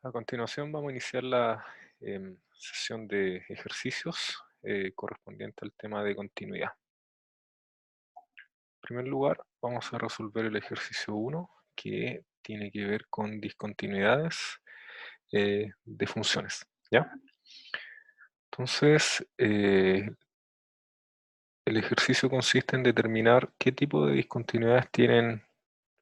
A continuación vamos a iniciar la sesión de ejercicios correspondiente al tema de continuidad. En primer lugar, vamos a resolver el ejercicio 1, que tiene que ver con discontinuidades de funciones, ¿ya? Entonces, el ejercicio consiste en determinar qué tipo de discontinuidades tienen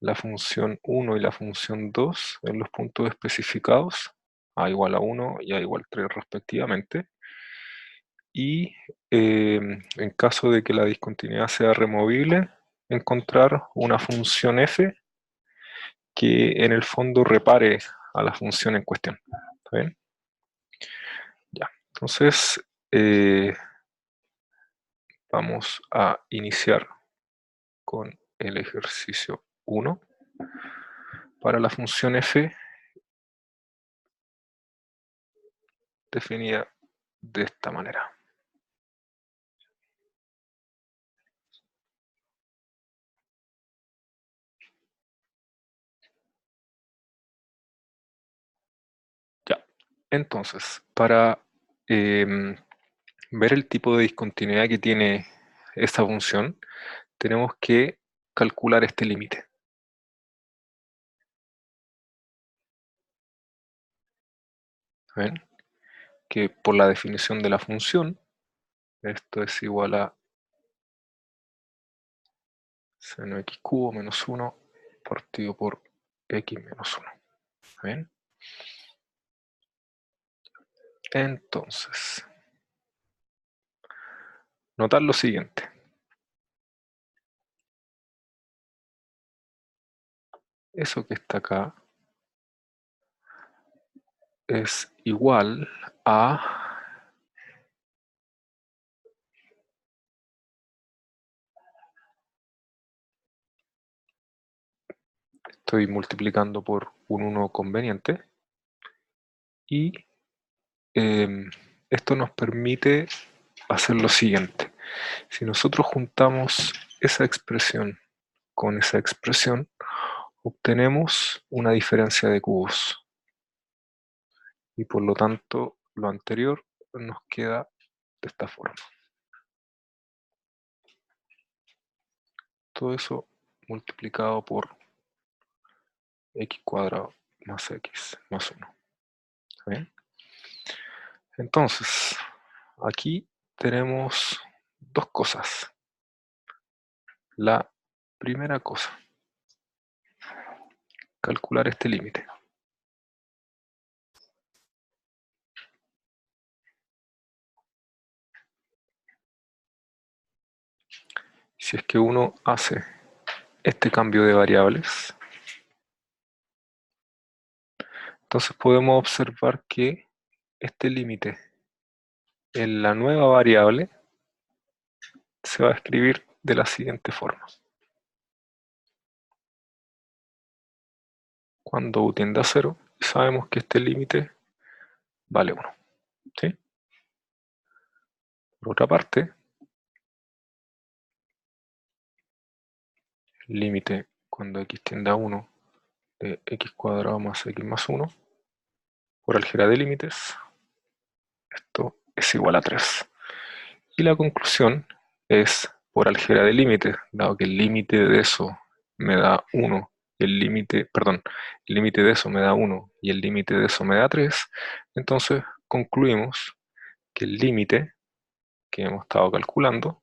la función 1 y la función 2 en los puntos especificados, a igual a 1 y a igual a 3 respectivamente, y en caso de que la discontinuidad sea removible, encontrar una función f que en el fondo repare a la función en cuestión. ¿Está bien? Ya, entonces vamos a iniciar con el ejercicio 1. Para la función f definida de esta manera. Ya, entonces, para ver el tipo de discontinuidad que tiene esta función, tenemos que calcular este límite. ¿Ven? Que por la definición de la función, esto es igual a seno x cubo menos 1 partido por x menos 1. ¿Ven? Entonces, notar lo siguiente. Eso que está acá es igual a estoy multiplicando por un 1 conveniente y esto nos permite hacer lo siguiente. Si nosotros juntamos esa expresión con esa expresión, obtenemos una diferencia de cubos. Y por lo tanto, lo anterior nos queda de esta forma. Todo eso multiplicado por x cuadrado más x más 1. ¿Está bien? Entonces, aquí tenemos dos cosas. La primera cosa, calcular este límite. Si es que uno hace este cambio de variables, entonces podemos observar que este límite en la nueva variable se va a escribir de la siguiente forma. Cuando u tiende a 0, sabemos que este límite vale 1. ¿Sí? Por otra parte, el límite cuando x tiende a 1 de x cuadrado más x más 1, por álgebra de límites, esto es igual a 3. Y la conclusión es por álgebra de límites, dado que el límite de eso me da 1, el límite de eso me da 1 y el límite de eso me da 3, entonces concluimos que el límite que hemos estado calculando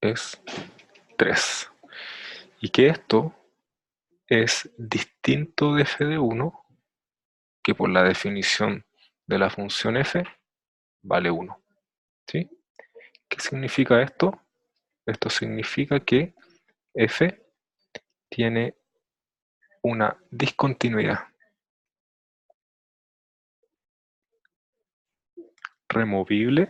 es 3. Y que esto es distinto de f de 1, que por la definición de la función f vale 1. ¿Sí? ¿Qué significa esto? Esto significa que f tiene una discontinuidad removible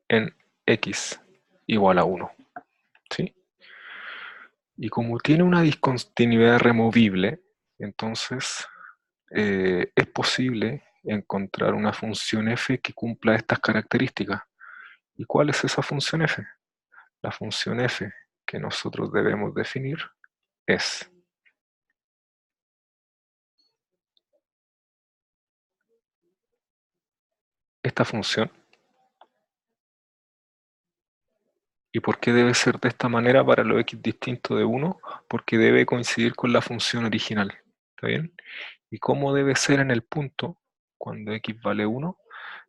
en x igual a 1. ¿Sí? Y como tiene una discontinuidad removible, entonces es posible encontrar una función f que cumpla estas características. ¿Y cuál es esa función f? La función f que nosotros debemos definir es esta función. ¿Y por qué debe ser de esta manera para los x distinto de 1? Porque debe coincidir con la función original. ¿Está bien? ¿Y cómo debe ser en el punto cuando x vale 1?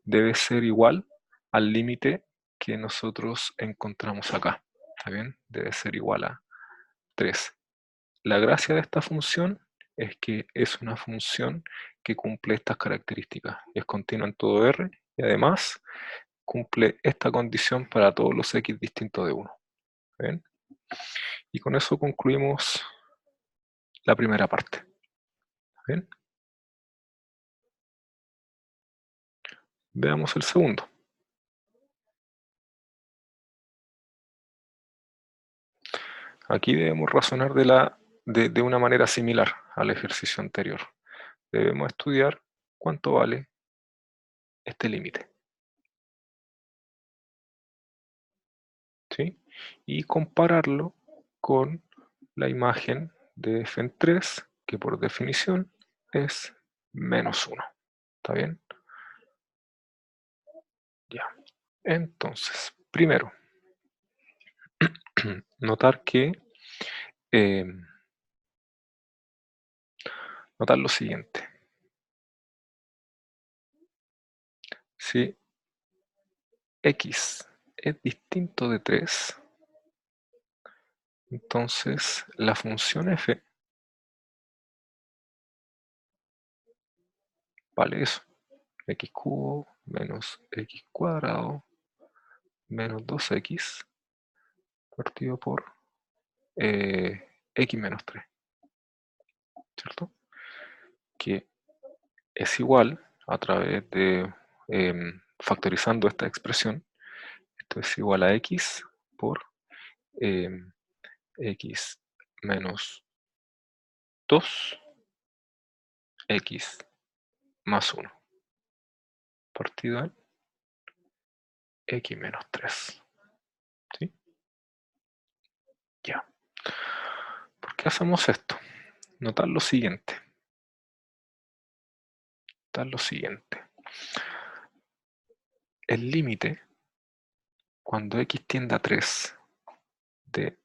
Debe ser igual al límite que nosotros encontramos acá. ¿Está bien? Debe ser igual a 3. La gracia de esta función es que es una función que cumple estas características. Es continua en todo R y además cumple esta condición para todos los x distintos de 1. ¿Bien? Y con eso concluimos la primera parte. ¿Bien? Veamos el segundo. Aquí debemos razonar de una manera similar al ejercicio anterior. Debemos estudiar cuánto vale este límite. ¿Sí? Y compararlo con la imagen de f en 3, que por definición es menos 1. ¿Está bien? Ya. Entonces, primero, notar que notar lo siguiente. Si x es distinto de 3, entonces la función f vale eso. X cubo menos x cuadrado menos 2x partido por x menos 3, ¿cierto? Que es igual a través de factorizando esta expresión. Esto es igual a x por x menos 2, x más 1 partido en x menos 3. ¿Sí? Ya. ¿Por qué hacemos esto? Notar lo siguiente. El límite, cuando x tiende a 3, de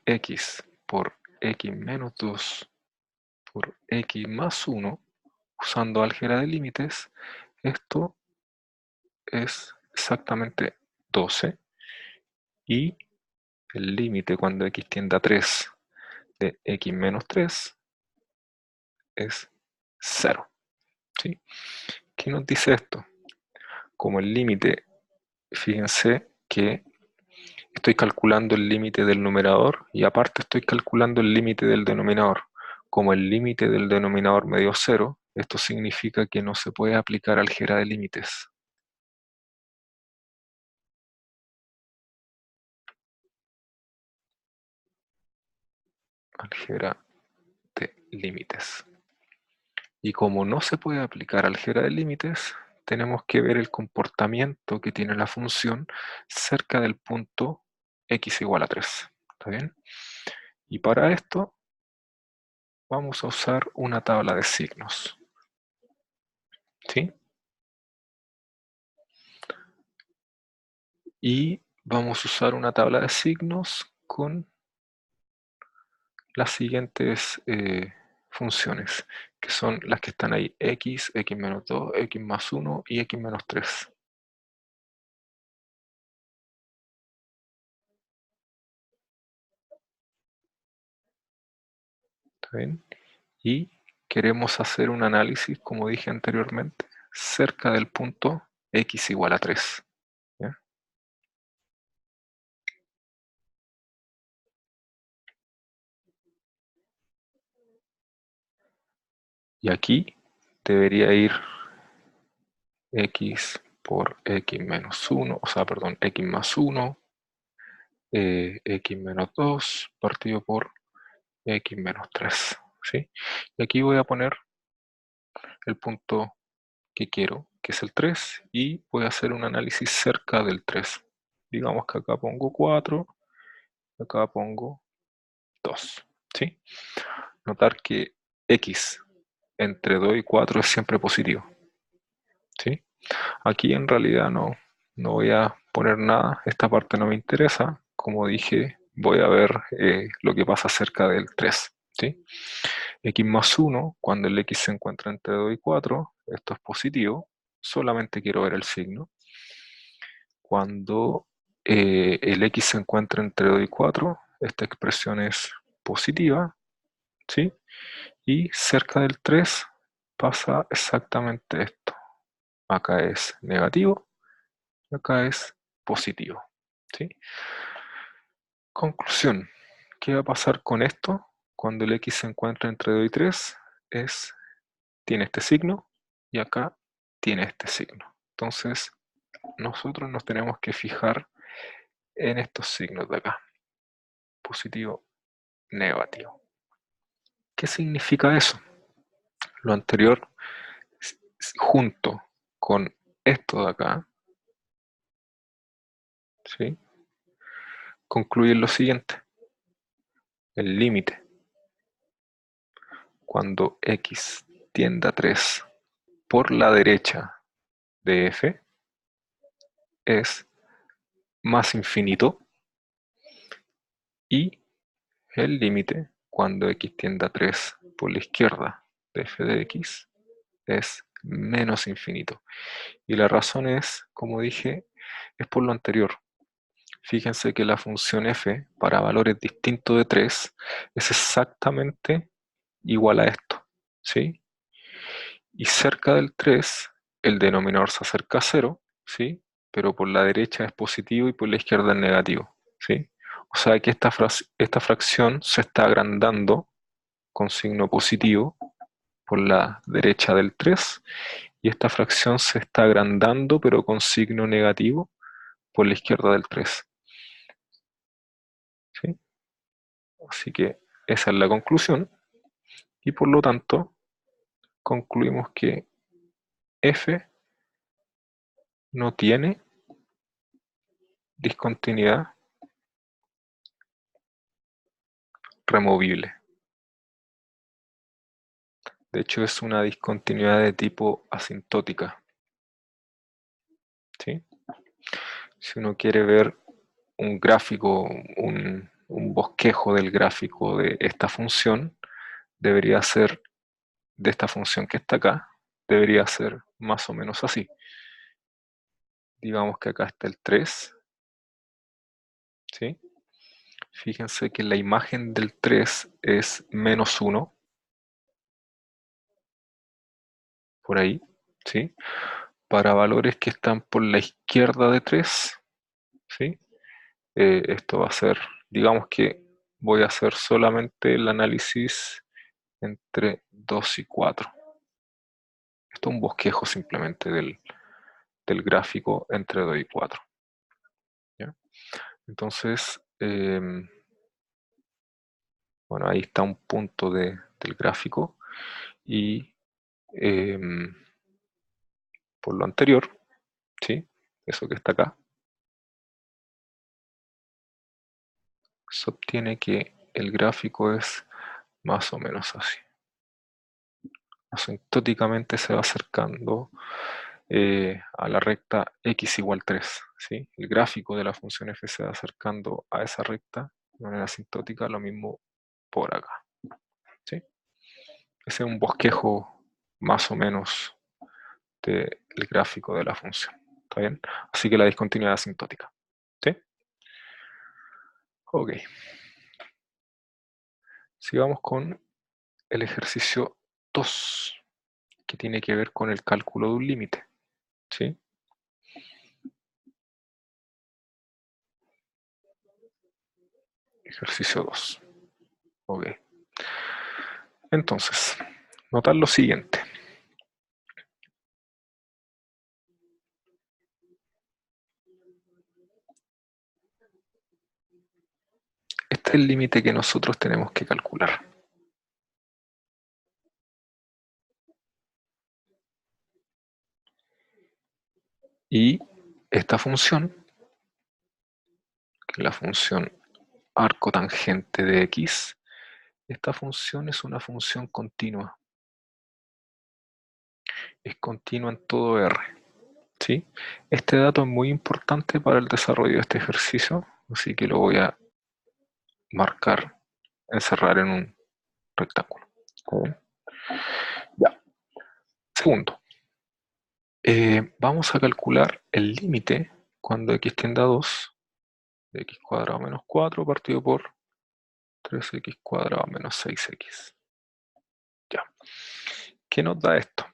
x por x menos 2 por x más 1, usando álgebra de límites, esto es exactamente 12, y el límite cuando x tiende a 3 de x menos 3 es 0. ¿Sí? ¿Qué nos dice esto? Como el límite, fíjense que estoy calculando el límite del numerador y aparte estoy calculando el límite del denominador. Como el límite del denominador me dio 0, esto significa que no se puede aplicar álgebra de límites. Álgebra de límites. Y como no se puede aplicar álgebra de límites, tenemos que ver el comportamiento que tiene la función cerca del punto x igual a 3. ¿Está bien? Y para esto vamos a usar una tabla de signos. ¿Sí? Y vamos a usar una tabla de signos con las siguientes funciones, que son las que están ahí: x, x menos 2, x más 1 y x menos 3. ¿Está bien? Y queremos hacer un análisis, como dije anteriormente, cerca del punto x igual a 3. ¿Ya? Y aquí debería ir x por x menos 1, o sea, perdón, x más 1, x menos 2 partido por x menos 3. ¿Sí? Y aquí voy a poner el punto que quiero, que es el 3, y voy a hacer un análisis cerca del 3. Digamos que acá pongo 4, acá pongo 2, ¿sí? Notar que x entre 2 y 4 es siempre positivo, ¿sí? Aquí en realidad no voy a poner nada, esta parte no me interesa. Como dije, voy a ver lo que pasa cerca del 3, ¿sí? X más 1, cuando el x se encuentra entre 2 y 4, esto es positivo, solamente quiero ver el signo. Cuando el x se encuentra entre 2 y 4, esta expresión es positiva, ¿sí? Y cerca del 3 pasa exactamente esto. Acá es negativo, acá es positivo, ¿sí? Conclusión. ¿Qué va a pasar con esto? Cuando el x se encuentra entre 2 y 3, tiene este signo y acá tiene este signo. Entonces, nosotros nos tenemos que fijar en estos signos de acá. Positivo, negativo. ¿Qué significa eso? Lo anterior junto con esto de acá, ¿sí? Concluye lo siguiente. El límite cuando x tiende a 3 por la derecha de f es más infinito y el límite cuando x tiende a 3 por la izquierda de f de x es menos infinito. Y la razón es, como dije, es por lo anterior. Fíjense que la función f para valores distintos de 3 es exactamente igual a esto, ¿sí? Y cerca del 3 el denominador se acerca a 0, ¿sí? Pero por la derecha es positivo y por la izquierda es negativo, ¿sí? O sea que esta fracción se está agrandando con signo positivo por la derecha del 3 y esta fracción se está agrandando pero con signo negativo por la izquierda del 3, ¿sí? Así que esa es la conclusión y por lo tanto concluimos que f no tiene discontinuidad removible. De hecho, es una discontinuidad de tipo asintótica, ¿sí? Si uno quiere ver un gráfico, un bosquejo del gráfico de esta función, debería ser de esta función que está acá, debería ser más o menos así. Digamos que acá está el 3, ¿sí? Fíjense que la imagen del 3 es menos 1, por ahí, ¿sí? Para valores que están por la izquierda de 3, ¿sí? Esto va a ser, digamos que voy a hacer solamente el análisis entre 2 y 4. Esto es un bosquejo simplemente del gráfico entre 2 y 4, ¿ya? Entonces, bueno, ahí está un punto del gráfico y por lo anterior, ¿sí? Eso que está acá, se obtiene que el gráfico es más o menos así. Asintóticamente se va acercando a la recta x igual 3, ¿sí? El gráfico de la función f se va acercando a esa recta de manera asintótica, lo mismo por acá, ¿sí? Ese es un bosquejo más o menos del gráfico de la función, ¿está bien? Así que la discontinuidad asintótica, ¿sí? Ok. Sigamos con el ejercicio 2, que tiene que ver con el cálculo de un límite, ¿sí? Ejercicio 2. Ok. Entonces, notar lo siguiente. Este es el límite que nosotros tenemos que calcular. Y esta función que la función arco tangente de x, esta función es una función continua. Es continua en todo R. ¿Sí? Este dato es muy importante para el desarrollo de este ejercicio, así que lo voy a marcar, encerrar en un rectángulo. Ya. Segundo, vamos a calcular el límite cuando x tiende a 2 de x cuadrado menos 4 partido por 3x cuadrado menos 6x. Ya. ¿Qué nos da esto?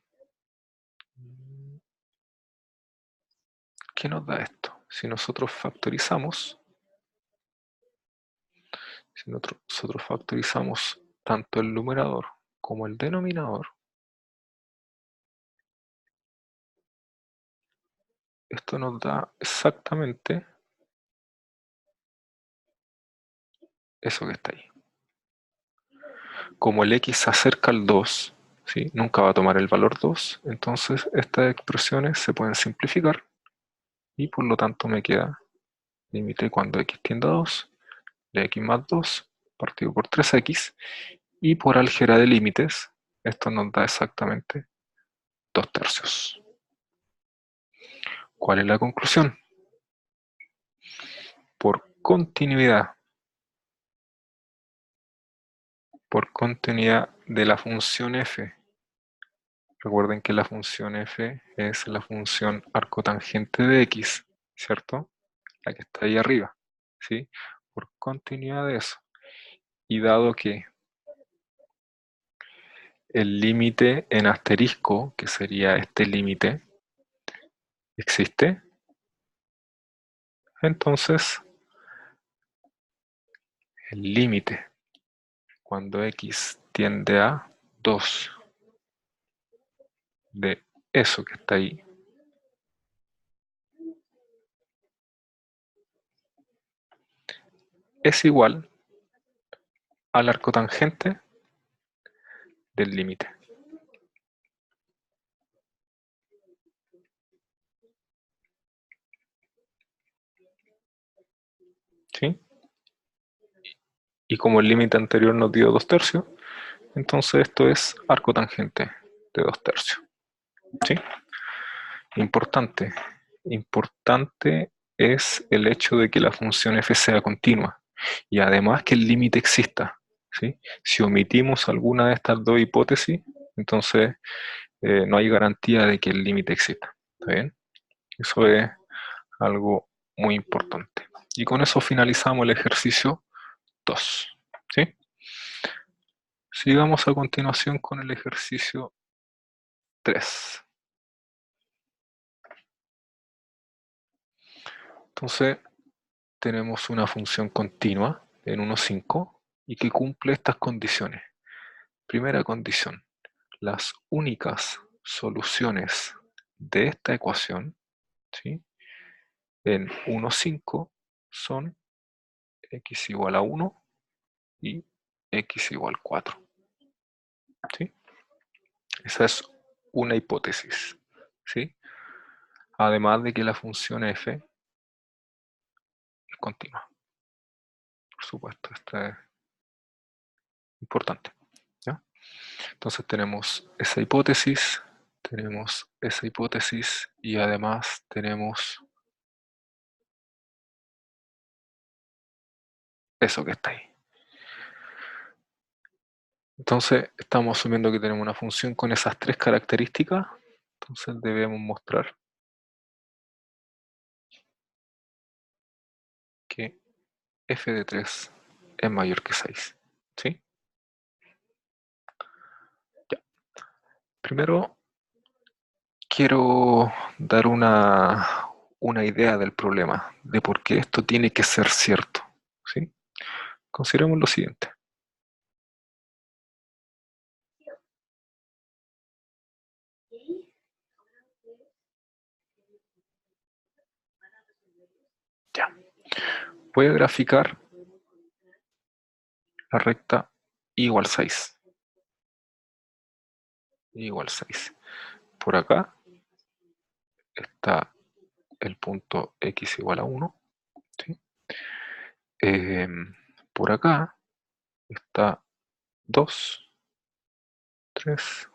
¿Qué nos da esto? Si nosotros factorizamos, tanto el numerador como el denominador, esto nos da exactamente eso que está ahí. Como el x se acerca al 2, ¿sí? Nunca va a tomar el valor 2, entonces estas expresiones se pueden simplificar y por lo tanto me queda límite cuando x tiende a 2 de x más 2 partido por 3x, y por álgebra de límites esto nos da exactamente 2 tercios. ¿Cuál es la conclusión? Por continuidad de la función f. Recuerden que la función f es la función arcotangente de x, ¿cierto? La que está ahí arriba, ¿sí? Por continuidad de eso. Y dado que el límite en asterisco, que sería este límite, existe, entonces el límite cuando x tiende a 2 de eso que está ahí es igual al arcotangente del límite. ¿Sí? Y como el límite anterior nos dio 2 tercios, entonces esto es arcotangente de 2 tercios. ¿Sí? Importante. Importante es el hecho de que la función f sea continua y además que el límite exista. ¿Sí? Si omitimos alguna de estas dos hipótesis, entonces no hay garantía de que el límite exista. ¿Está bien? Eso es algo muy importante. Y con eso finalizamos el ejercicio 2. ¿Sí? Sigamos a continuación con el ejercicio 3. Entonces, tenemos una función continua en 1,5 y que cumple estas condiciones. Primera condición, las únicas soluciones de esta ecuación, ¿sí?, en 1,5 son x igual a 1 y x igual a 4. ¿Sí? Esa es una hipótesis. ¿Sí? Además de que la función f es continua. Por supuesto, esto es importante. ¿Ya? Entonces tenemos esa hipótesis y además tenemos eso que está ahí. Entonces estamos asumiendo que tenemos una función con esas tres características, entonces debemos mostrar que f de 3 es mayor que 6. ¿Sí? Ya. Primero quiero dar una idea del problema, de por qué esto tiene que ser cierto. ¿Sí? Consideremos lo siguiente. Ya. Voy a graficar la recta igual 6. Igual 6. Por acá está el punto x igual a 1. ¿Sí? Por acá está 2, 3,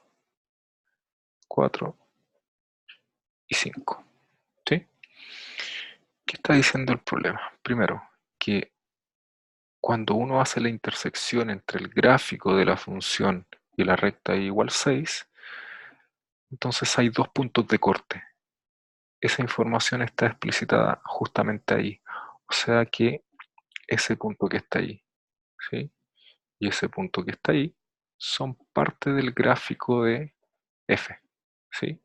4 y 5. ¿Sí? ¿Qué está diciendo el problema? Primero, que cuando uno hace la intersección entre el gráfico de la función y la recta y igual 6, entonces hay dos puntos de corte. Esa información está explicitada justamente ahí. O sea que ese punto que está ahí, ¿sí? Y ese punto que está ahí son parte del gráfico de f, ¿sí?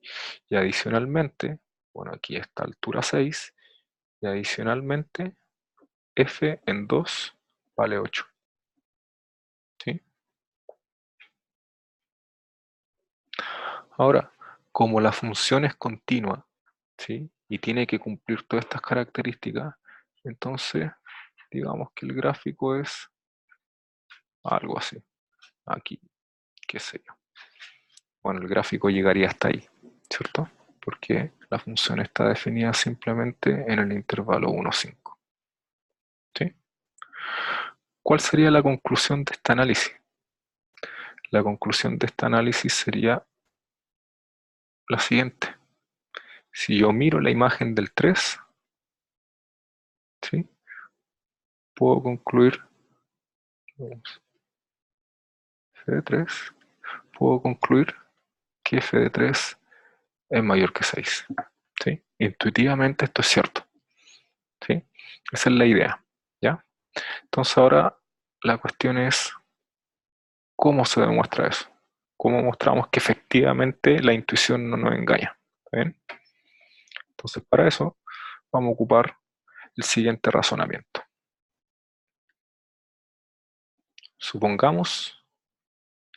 Y adicionalmente, bueno, aquí está altura 6, y adicionalmente f en 2 vale 8, ¿sí? Ahora, como la función es continua, ¿sí? Y tiene que cumplir todas estas características, entonces digamos que el gráfico es algo así, aquí, qué sé yo. Bueno, el gráfico llegaría hasta ahí, ¿cierto? Porque la función está definida simplemente en el intervalo 1, 5. ¿Sí? ¿Cuál sería la conclusión de este análisis? La conclusión de este análisis sería la siguiente. Si yo miro la imagen del 3, ¿sí? Puedo concluir f de 3, puedo concluir que f de 3 es mayor que 6. ¿Sí? Intuitivamente esto es cierto. ¿Sí? Esa es la idea. ¿Ya? Entonces ahora la cuestión es ¿cómo se demuestra eso? ¿Cómo mostramos que efectivamente la intuición no nos engaña? ¿Está bien? Entonces para eso vamos a ocupar el siguiente razonamiento. Supongamos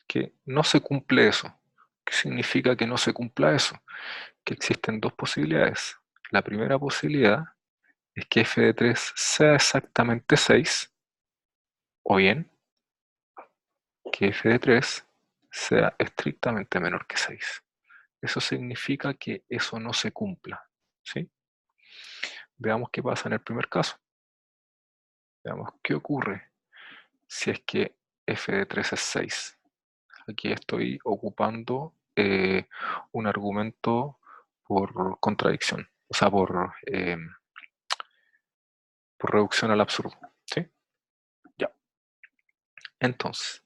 que no se cumple eso. ¿Qué significa que no se cumpla eso? Que existen dos posibilidades. La primera posibilidad es que f de 3 sea exactamente 6, o bien que f de 3 sea estrictamente menor que 6. Eso significa que eso no se cumpla, ¿sí? Veamos qué pasa en el primer caso. Veamos qué ocurre si es que f de 3 es 6. Aquí estoy ocupando un argumento por contradicción, o sea, por reducción al absurdo, ¿sí? Ya. Entonces,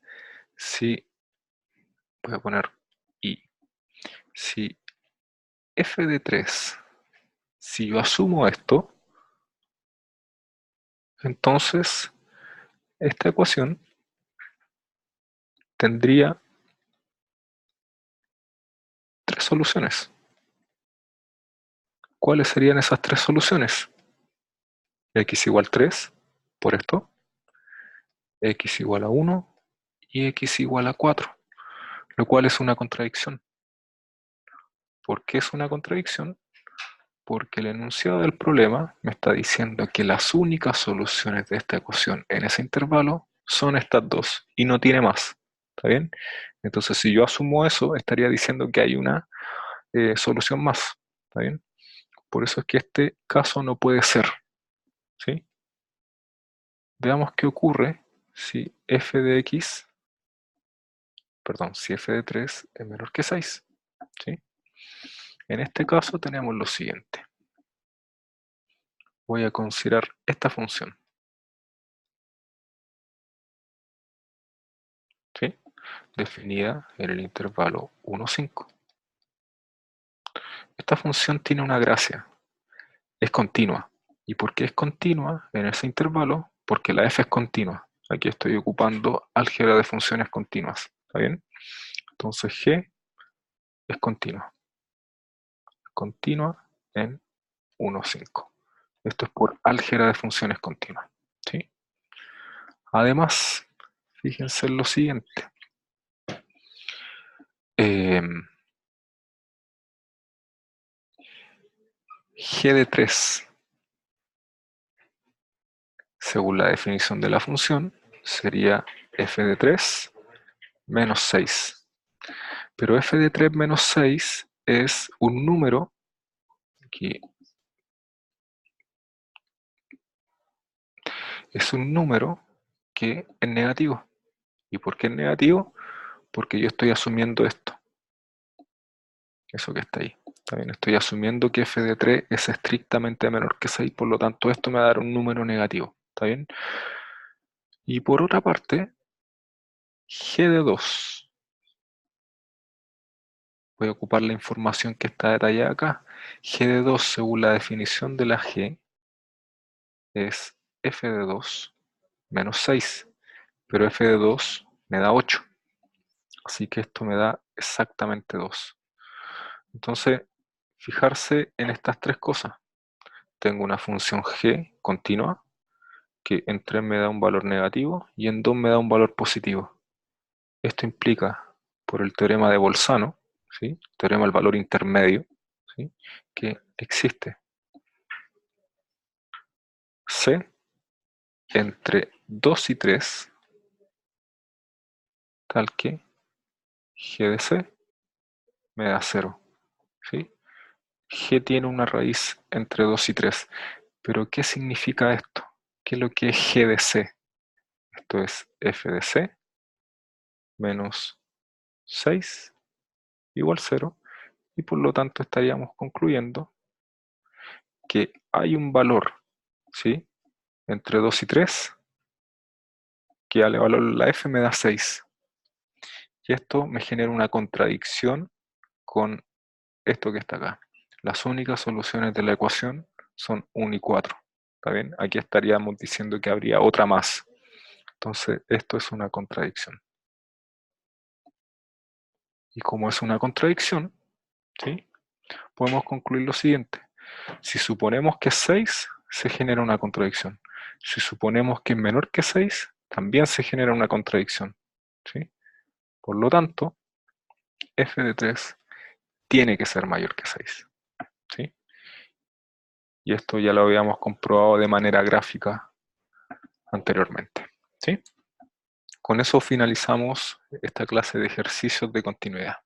si voy a poner y, si f de 3, si yo asumo esto, entonces esta ecuación tendría tres soluciones. ¿Cuáles serían esas tres soluciones? X igual 3, por esto, x igual a 1 y x igual a 4, lo cual es una contradicción. ¿Por qué es una contradicción? Porque el enunciado del problema me está diciendo que las únicas soluciones de esta ecuación en ese intervalo son estas dos y no tiene más. ¿Está bien? Entonces, si yo asumo eso, estaría diciendo que hay una solución más. ¿Está bien? Por eso es que este caso no puede ser. ¿Sí? Veamos qué ocurre si f de x, perdón, si f de 3 es menor que 6. ¿Sí? En este caso tenemos lo siguiente. Voy a considerar esta función. ¿Sí? Definida en el intervalo 1, 5. Esta función tiene una gracia. Es continua. ¿Y por qué es continua en ese intervalo? Porque la f es continua. Aquí estoy ocupando álgebra de funciones continuas. ¿Está bien? Entonces g es continua. Continua en 1, 5. Esto es por álgebra de funciones continuas. ¿Sí? Además, fíjense en lo siguiente. G de 3, según la definición de la función, sería f de 3 menos 6. Pero f de 3 menos 6 es un número, aquí, es un número que es negativo. ¿Y por qué es negativo? Porque yo estoy asumiendo esto, eso que está ahí. También estoy asumiendo que f de 3 es estrictamente menor que 6, por lo tanto esto me va a dar un número negativo. ¿Está bien? Y por otra parte, g de 2. Voy a ocupar la información que está detallada acá. G de 2, según la definición de la G, es f de 2 menos 6. Pero f de 2 me da 8. Así que esto me da exactamente 2. Entonces, fijarse en estas tres cosas. Tengo una función g continua, que en 3 me da un valor negativo y en 2 me da un valor positivo. Esto implica, por el teorema de Bolzano, ¿sí? Teorema del valor intermedio, ¿sí? Que existe c entre 2 y 3, tal que g de c me da 0. ¿Sí? G tiene una raíz entre 2 y 3. Pero ¿qué significa esto? ¿Qué es lo que es G de C? Esto es f de C menos 6 igual 0. Y por lo tanto estaríamos concluyendo que hay un valor, ¿sí?, entre 2 y 3, que al valor la f me da 6. Y esto me genera una contradicción con esto que está acá. Las únicas soluciones de la ecuación son 1 y 4. ¿Está bien? Aquí estaríamos diciendo que habría otra más. Entonces, esto es una contradicción. Y como es una contradicción, ¿sí?, podemos concluir lo siguiente. Si suponemos que es 6, se genera una contradicción. Si suponemos que es menor que 6, también se genera una contradicción, ¿sí? Por lo tanto, f de 3 tiene que ser mayor que 6, ¿sí? Y esto ya lo habíamos comprobado de manera gráfica anteriormente, ¿sí? Con eso finalizamos esta clase de ejercicios de continuidad.